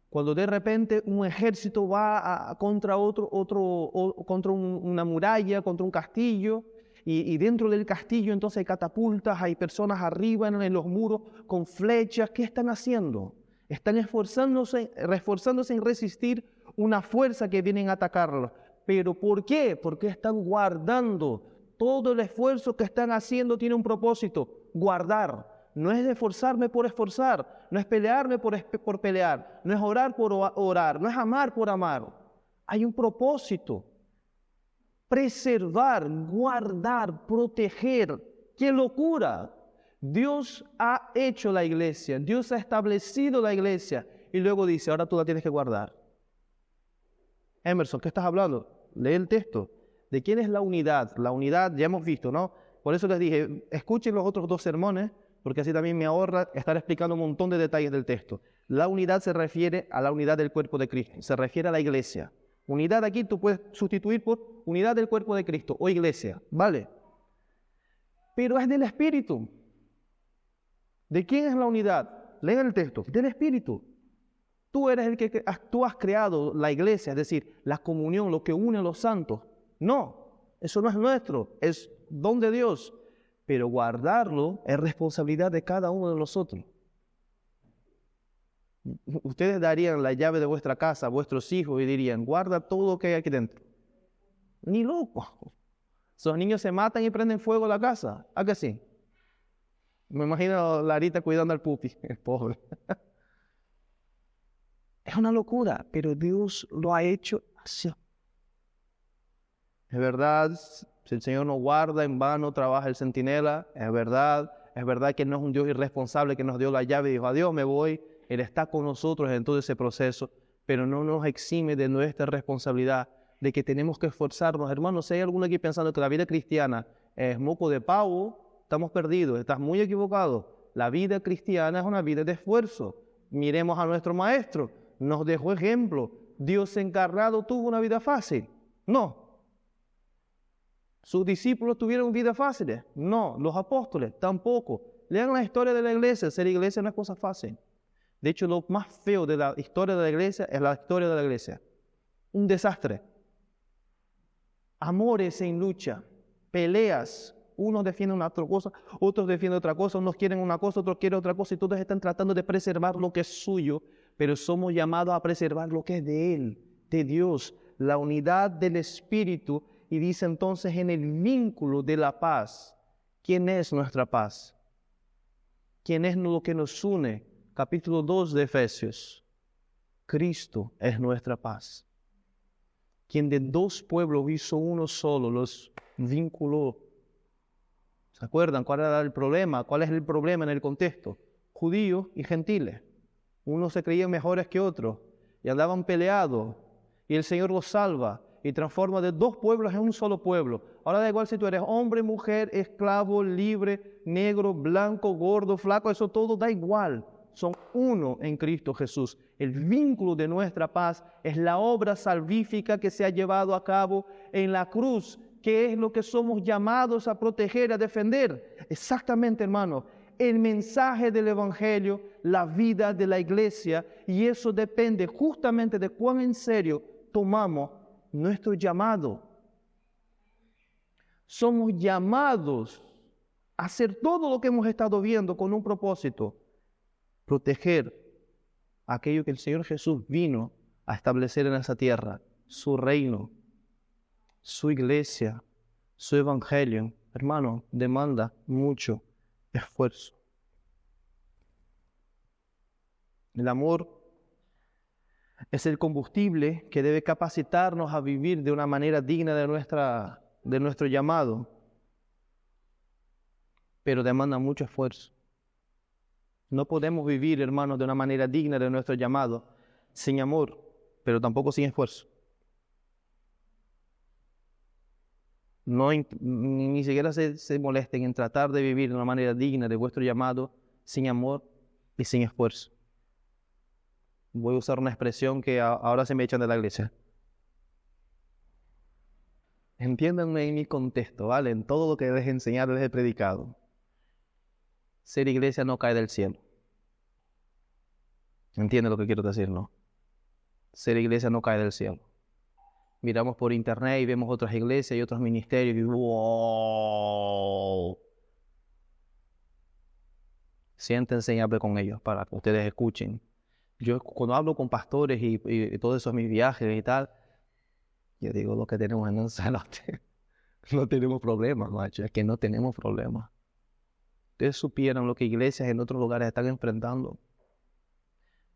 Cuando de repente un ejército va contra contra una muralla, contra un castillo, y dentro del castillo entonces hay catapultas, hay personas arriba en los muros con flechas. ¿Qué están haciendo? Están esforzándose en resistir una fuerza que viene a atacarlos. ¿Pero por qué? Porque están guardando. Todo el esfuerzo que están haciendo tiene un propósito: guardar. No es esforzarme por esforzar, no es pelearme por pelear, no es orar por orar, no es amar por amar. Hay un propósito: preservar, guardar, proteger. ¡Qué locura! Dios ha hecho la iglesia, Dios ha establecido la iglesia y luego dice: ahora tú la tienes que guardar. Emerson, ¿qué estás hablando? Lee el texto. ¿De quién es la unidad? La unidad ya hemos visto, ¿no? Por eso les dije, escuchen los otros 2 sermones, porque así también me ahorra estar explicando un montón de detalles del texto. La unidad se refiere a la unidad del cuerpo de Cristo, se refiere a la iglesia. Unidad aquí tú puedes sustituir por unidad del cuerpo de Cristo o iglesia, ¿vale? Pero es del Espíritu. ¿De quién es la unidad? Lean el texto, del Espíritu. Tú eres el que tú has creado la iglesia, es decir, la comunión, lo que une a los santos. No, eso no es nuestro, es don de Dios. Pero guardarlo es responsabilidad de cada uno de nosotros. Ustedes darían la llave de vuestra casa a vuestros hijos y dirían: guarda todo lo que hay aquí dentro. Ni loco. Esos niños se matan y prenden fuego a la casa. ¿A que sí? Me imagino a Larita cuidando al pupi, el pobre. Es una locura, pero Dios lo ha hecho así. Es verdad, si el Señor nos guarda, en vano trabaja el centinela. Es verdad que Él no es un Dios irresponsable que nos dio la llave y dijo: adiós, me voy. Él está con nosotros en todo ese proceso, pero no nos exime de nuestra responsabilidad, de que tenemos que esforzarnos. Hermanos, si hay alguno aquí pensando que la vida cristiana es moco de pavo, estamos perdidos, estás muy equivocado. La vida cristiana es una vida de esfuerzo. Miremos a nuestro maestro, nos dejó ejemplo. Dios encarnado tuvo una vida fácil. No. ¿Sus discípulos tuvieron vidas fáciles? No. ¿Los apóstoles? Tampoco. Lean la historia de la iglesia. Ser iglesia no es cosa fácil. De hecho, lo más feo de la historia de la iglesia es la historia de la iglesia. Un desastre. Amores en lucha, peleas. Unos defienden una otra cosa, otros defienden otra cosa, unos quieren una cosa, otros quieren otra cosa, y todos están tratando de preservar lo que es suyo, pero somos llamados a preservar lo que es de Él, de Dios, la unidad del Espíritu. Y dice entonces: en el vínculo de la paz. ¿Quién es nuestra paz? ¿Quién es lo que nos une? Capítulo 2 de Efesios. Cristo es nuestra paz. Quien de 2 pueblos hizo uno solo, los vinculó. ¿Se acuerdan cuál era el problema? ¿Cuál es el problema en el contexto? Judíos y gentiles. Unos se creían mejores que otros y andaban peleados. Y el Señor los salva y transforma de 2 pueblos en un solo pueblo. Ahora da igual si tú eres hombre, mujer, esclavo, libre, negro, blanco, gordo, flaco, eso todo da igual. Son uno en Cristo Jesús. El vínculo de nuestra paz es la obra salvífica que se ha llevado a cabo en la cruz, que es lo que somos llamados a proteger, a defender. Exactamente, hermano, el mensaje del Evangelio, la vida de la iglesia, y eso depende justamente de cuán en serio tomamos nuestro llamado. Somos llamados a hacer todo lo que hemos estado viendo con un propósito: proteger aquello que el Señor Jesús vino a establecer en esa tierra, su reino, su iglesia, su evangelio. Hermano, demanda mucho esfuerzo. El amor es el combustible que debe capacitarnos a vivir de una manera digna de nuestro llamado, pero demanda mucho esfuerzo. No podemos vivir, hermanos, de una manera digna de nuestro llamado sin amor, pero tampoco sin esfuerzo. Ni siquiera se molesten en tratar de vivir de una manera digna de vuestro llamado sin amor y sin esfuerzo. Voy a usar una expresión que ahora se me echan de la iglesia. Entiéndanme en mi contexto, ¿vale? En todo lo que les he enseñado, les he predicado. Ser iglesia no cae del cielo. ¿Entienden lo que quiero decir, no? Ser iglesia no cae del cielo. Miramos por internet y vemos otras iglesias y otros ministerios y ¡wow! Siéntense y hablen con ellos para que ustedes escuchen. Yo cuando hablo con pastores y todos esos mis viajes y tal, yo digo lo que tenemos en Lanzarote. No tenemos problemas, macho, es que no tenemos problemas. Ustedes supieran lo que iglesias en otros lugares están enfrentando.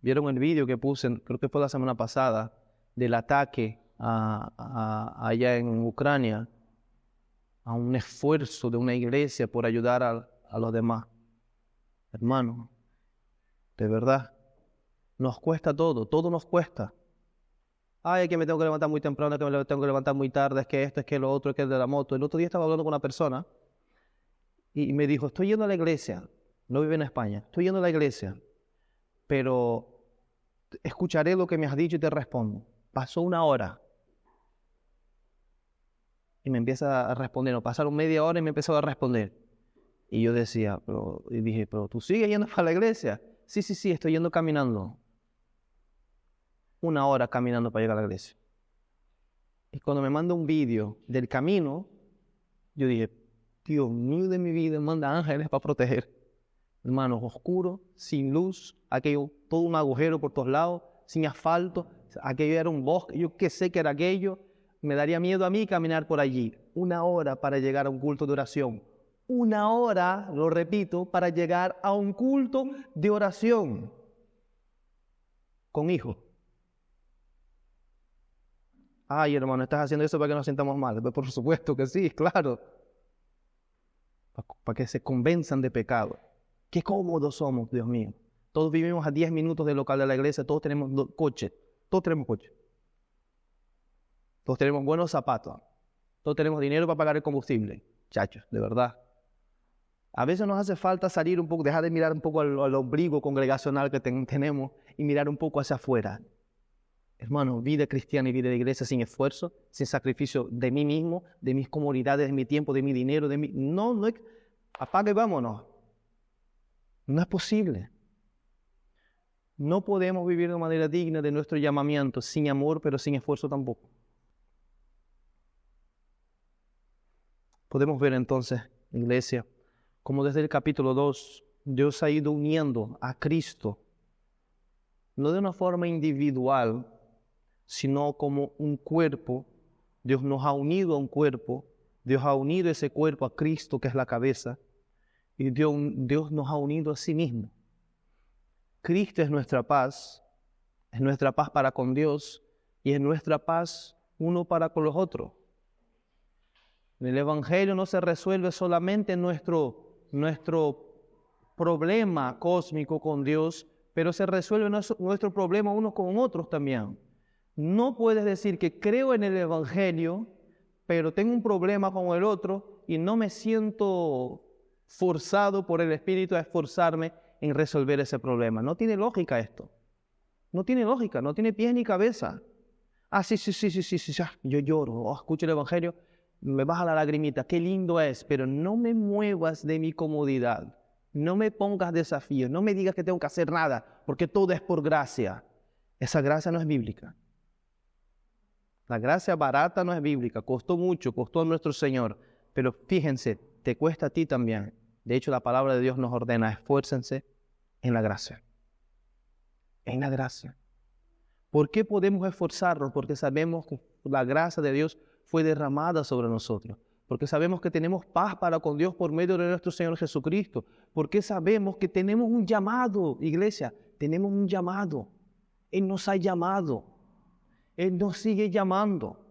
Vieron el vídeo que puse, creo que fue la semana pasada, del ataque allá en Ucrania, a un esfuerzo de una iglesia por ayudar a los demás. Hermano, de verdad, nos cuesta todo nos cuesta. Ay, es que me tengo que levantar muy temprano, es que me tengo que levantar muy tarde, es que esto, es que lo otro, es que es de la moto. El otro día estaba hablando con una persona y me dijo, estoy yendo a la iglesia, no vive en España, estoy yendo a la iglesia, pero escucharé lo que me has dicho y te respondo. Pasó una hora y me empieza a responder, no, pasaron media hora y me empezó a responder. Y yo decía, pero ¿tú sigues yendo para la iglesia? Sí, estoy yendo caminando. Una hora caminando para llegar a la iglesia. Y cuando me manda un vídeo del camino, yo dije, Dios mío de mi vida, manda ángeles para proteger. Hermanos, oscuro, sin luz, aquello, todo un agujero por todos lados, sin asfalto, aquello era un bosque, yo qué sé que era aquello, me daría miedo a mí caminar por allí. Una hora para llegar a un culto de oración. Una hora, lo repito, para llegar a un culto de oración con hijos. Ay, hermano, ¿estás haciendo eso para que nos sintamos mal? Pues por supuesto que sí, claro. Para que se convenzan de pecado. Qué cómodos somos, Dios mío. Todos vivimos a 10 minutos del local de la iglesia, todos tenemos coche. Todos tenemos coche. Todos tenemos buenos zapatos. Todos tenemos dinero para pagar el combustible. Chachos, de verdad. A veces nos hace falta salir un poco, dejar de mirar un poco al ombligo congregacional que tenemos y mirar un poco hacia afuera. Hermano, vida cristiana y vida de iglesia sin esfuerzo, sin sacrificio de mí mismo, de mis comodidades, de mi tiempo, de mi dinero, de mi... No es... Apaga y vámonos. No es posible. No podemos vivir de manera digna de nuestro llamamiento, sin amor, pero sin esfuerzo tampoco. Podemos ver entonces, iglesia, como desde el capítulo 2, Dios ha ido uniendo a Cristo, no de una forma individual, sino como un cuerpo. Dios nos ha unido a un cuerpo, Dios ha unido ese cuerpo a Cristo, que es la cabeza, y Dios nos ha unido a sí mismo. Cristo es nuestra paz para con Dios y es nuestra paz uno para con los otros. El Evangelio no se resuelve solamente en nuestro problema cósmico con Dios, pero se resuelve nuestro problema unos con otros también. No puedes decir que creo en el Evangelio, pero tengo un problema con el otro y no me siento forzado por el Espíritu a esforzarme en resolver ese problema. No tiene lógica esto. No tiene lógica, no tiene pies ni cabeza. Sí, yo lloro, escucho el Evangelio, me baja la lagrimita, qué lindo es, pero no me muevas de mi comodidad. No me pongas desafíos, no me digas que tengo que hacer nada, porque todo es por gracia. Esa gracia no es bíblica. La gracia barata no es bíblica, costó mucho, costó a nuestro Señor, pero fíjense, te cuesta a ti también. De hecho, la palabra de Dios nos ordena, esfuércense en la gracia. En la gracia. ¿Por qué podemos esforzarnos? Porque sabemos que la gracia de Dios fue derramada sobre nosotros. Porque sabemos que tenemos paz para con Dios por medio de nuestro Señor Jesucristo. Porque sabemos que tenemos un llamado, iglesia, tenemos un llamado. Él nos ha llamado. Él nos sigue llamando.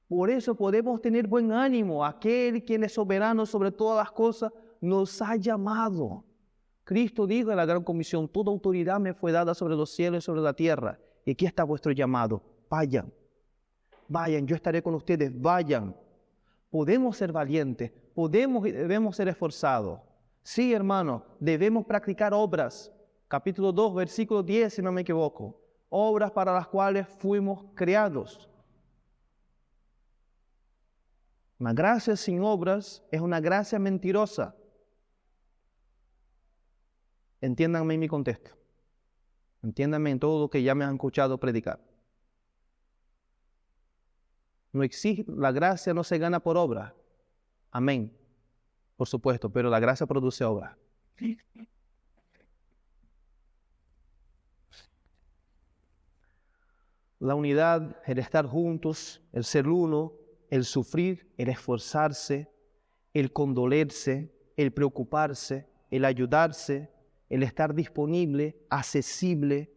Por eso podemos tener buen ánimo. Aquel quien es soberano sobre todas las cosas nos ha llamado. Cristo dijo en la gran comisión: toda autoridad me fue dada sobre los cielos y sobre la tierra. Y aquí está vuestro llamado. Vayan, vayan, yo estaré con ustedes, vayan. Podemos ser valientes, podemos y debemos ser esforzados. Sí, hermano, debemos practicar obras. Capítulo 2, versículo 10, si no me equivoco. Obras para las cuales fuimos creados. Una gracia sin obras es una gracia mentirosa. Entiéndanme en mi contexto. Entiéndanme en todo lo que ya me han escuchado predicar. No existe, la gracia no se gana por obra. Amén. Por supuesto, pero la gracia produce obra. La unidad, el estar juntos, el ser uno, el sufrir, el esforzarse, el condolerse, el preocuparse, el ayudarse, el estar disponible, accesible,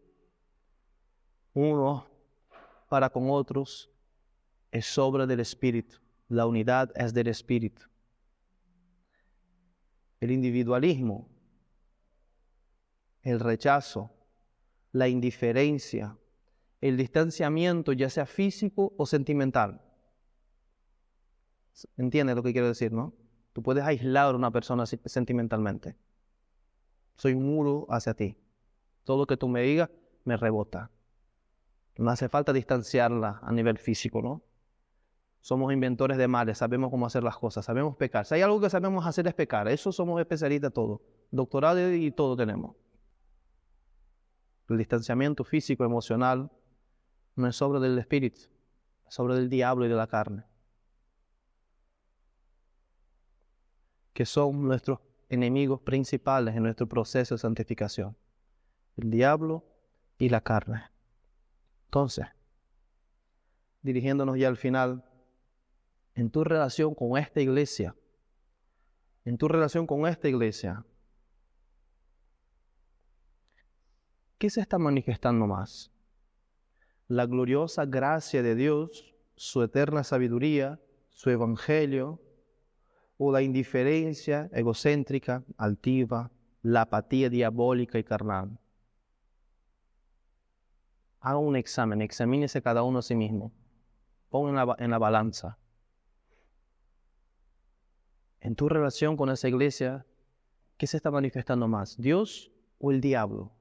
unos para con otros, es obra del Espíritu. La unidad es del Espíritu. El individualismo, el rechazo, la indiferencia, el distanciamiento, ya sea físico o sentimental. ¿Entiendes lo que quiero decir, no? Tú puedes aislar a una persona sentimentalmente. Soy un muro hacia ti. Todo lo que tú me digas me rebota. No hace falta distanciarla a nivel físico, ¿no? Somos inventores de males, sabemos cómo hacer las cosas, sabemos pecar. Si hay algo que sabemos hacer es pecar. Eso somos especialistas todos. Doctorado y todo tenemos. El distanciamiento físico, emocional, no es obra del espíritu, es obra del diablo y de la carne, que son nuestros enemigos principales en nuestro proceso de santificación. El diablo y la carne. Entonces, dirigiéndonos ya al final, en tu relación con esta iglesia, ¿qué se está manifestando más? La gloriosa gracia de Dios, su eterna sabiduría, su evangelio, o la indiferencia egocéntrica, altiva, la apatía diabólica y carnal. Haga un examen, examínese cada uno a sí mismo. Pon en la balanza. En tu relación con esa iglesia, ¿qué se está manifestando más? ¿Dios o el diablo?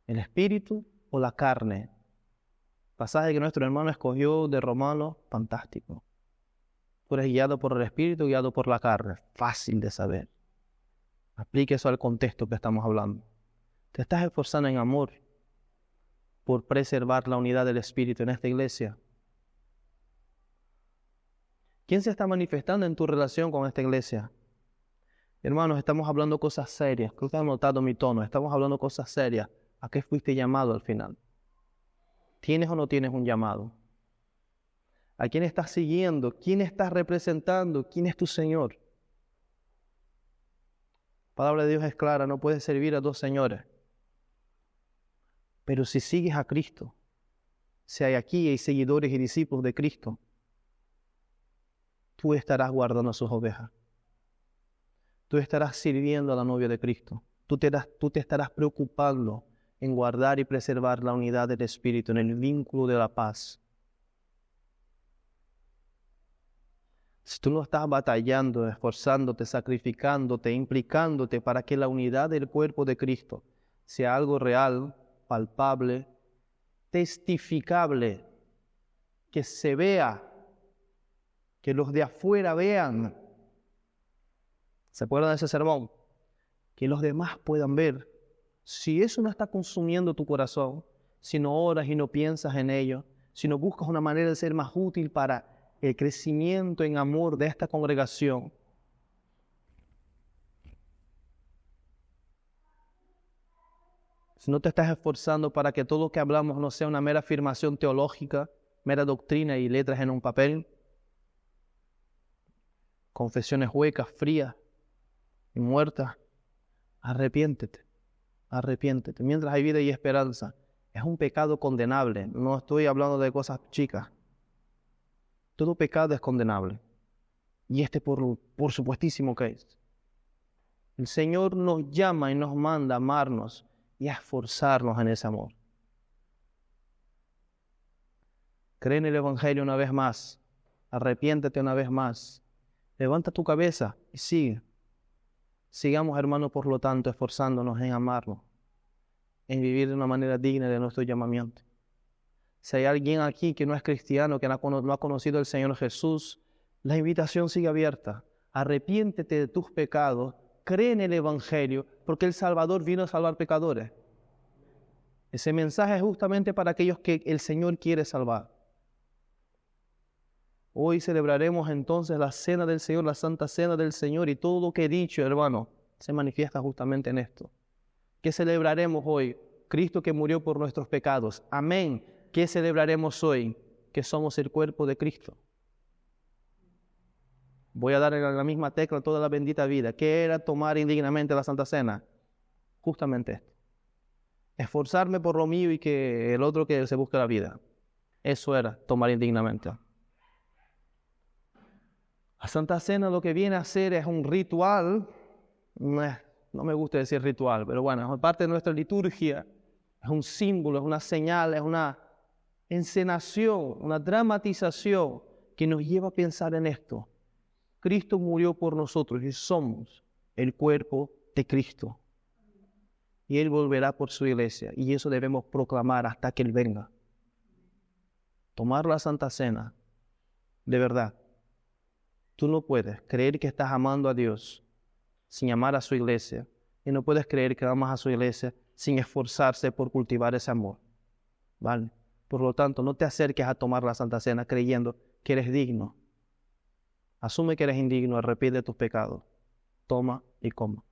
¿El espíritu o la carne? Pasaje que nuestro hermano escogió de Romanos, fantástico. Tú eres guiado por el espíritu, guiado por la carne. Fácil de saber. Aplique eso al contexto que estamos hablando. Te estás esforzando en amor por preservar la unidad del espíritu en esta iglesia. ¿Quién se está manifestando en tu relación con esta iglesia? Hermanos, estamos hablando cosas serias. Creo que han notado mi tono. Estamos hablando cosas serias. ¿A qué fuiste llamado al final? ¿Tienes o no tienes un llamado? ¿A quién estás siguiendo? ¿Quién estás representando? ¿Quién es tu Señor? La palabra de Dios es clara, no puedes servir a dos señores. Pero si sigues a Cristo, si hay seguidores y discípulos de Cristo, tú estarás guardando a sus ovejas. Tú estarás sirviendo a la novia de Cristo. Tú te estarás preocupando en guardar y preservar la unidad del Espíritu, en el vínculo de la paz. Si tú no estás batallando, esforzándote, sacrificándote, implicándote para que la unidad del cuerpo de Cristo sea algo real, palpable, testificable, que se vea, que los de afuera vean. ¿Se acuerdan de ese sermón? Que los demás puedan ver. Si eso no está consumiendo tu corazón, si no oras y no piensas en ello, si no buscas una manera de ser más útil para el crecimiento en amor de esta congregación, si no te estás esforzando para que todo lo que hablamos no sea una mera afirmación teológica, mera doctrina y letras en un papel, confesiones huecas, frías y muertas, arrepiéntete, arrepiéntete. Mientras hay vida y esperanza, es un pecado condenable. No estoy hablando de cosas chicas. Todo pecado es condenable. Y por supuestísimo que es. El Señor nos llama y nos manda a amarnos y a esforzarnos en ese amor. Cree en el Evangelio una vez más. Arrepiéntete una vez más. Levanta tu cabeza y sigue. Sigamos, hermanos, por lo tanto, esforzándonos en amarnos, en vivir de una manera digna de nuestro llamamiento. Si hay alguien aquí que no es cristiano, que no ha conocido al Señor Jesús, la invitación sigue abierta. Arrepiéntete de tus pecados, cree en el Evangelio, porque el Salvador vino a salvar pecadores. Ese mensaje es justamente para aquellos que el Señor quiere salvar. Hoy celebraremos entonces la cena del Señor, la Santa Cena del Señor, y todo lo que he dicho, hermano, se manifiesta justamente en esto. ¿Qué celebraremos hoy? Cristo que murió por nuestros pecados. Amén. ¿Qué celebraremos hoy? Que somos el cuerpo de Cristo. Voy a dar en la misma tecla toda la bendita vida. ¿Qué era tomar indignamente la Santa Cena? Justamente esto. Esforzarme por lo mío y que el otro que se busque la vida. Eso era tomar indignamente. La Santa Cena lo que viene a hacer es un ritual. No me gusta decir ritual, pero bueno, es parte de nuestra liturgia. Es un símbolo, es una señal, es una encenación, una dramatización que nos lleva a pensar en esto. Cristo murió por nosotros y somos el cuerpo de Cristo. Y Él volverá por su iglesia. Y eso debemos proclamar hasta que Él venga. Tomar la Santa Cena, de verdad. Tú no puedes creer que estás amando a Dios sin amar a su iglesia. Y no puedes creer que amas a su iglesia sin esforzarse por cultivar ese amor. ¿Vale? Por lo tanto, no te acerques a tomar la Santa Cena creyendo que eres digno. Asume que eres indigno, arrepiente de tus pecados. Toma y coma.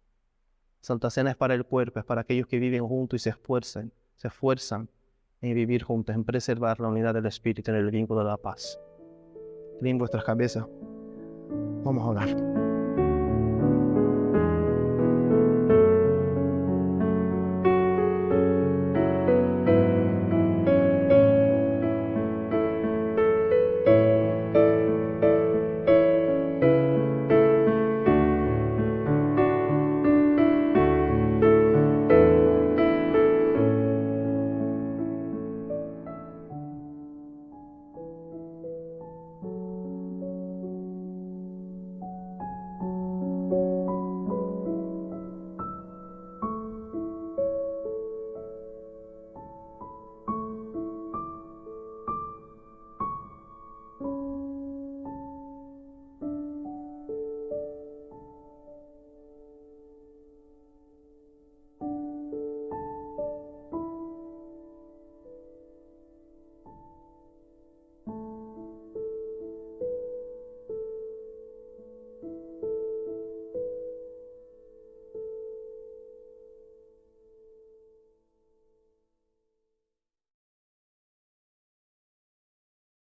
Santa Cena es para el cuerpo, es para aquellos que viven juntos y se esfuerzan en vivir juntos, en preservar la unidad del Espíritu en el vínculo de la paz. Inclinen vuestras cabezas. Vamos a orar.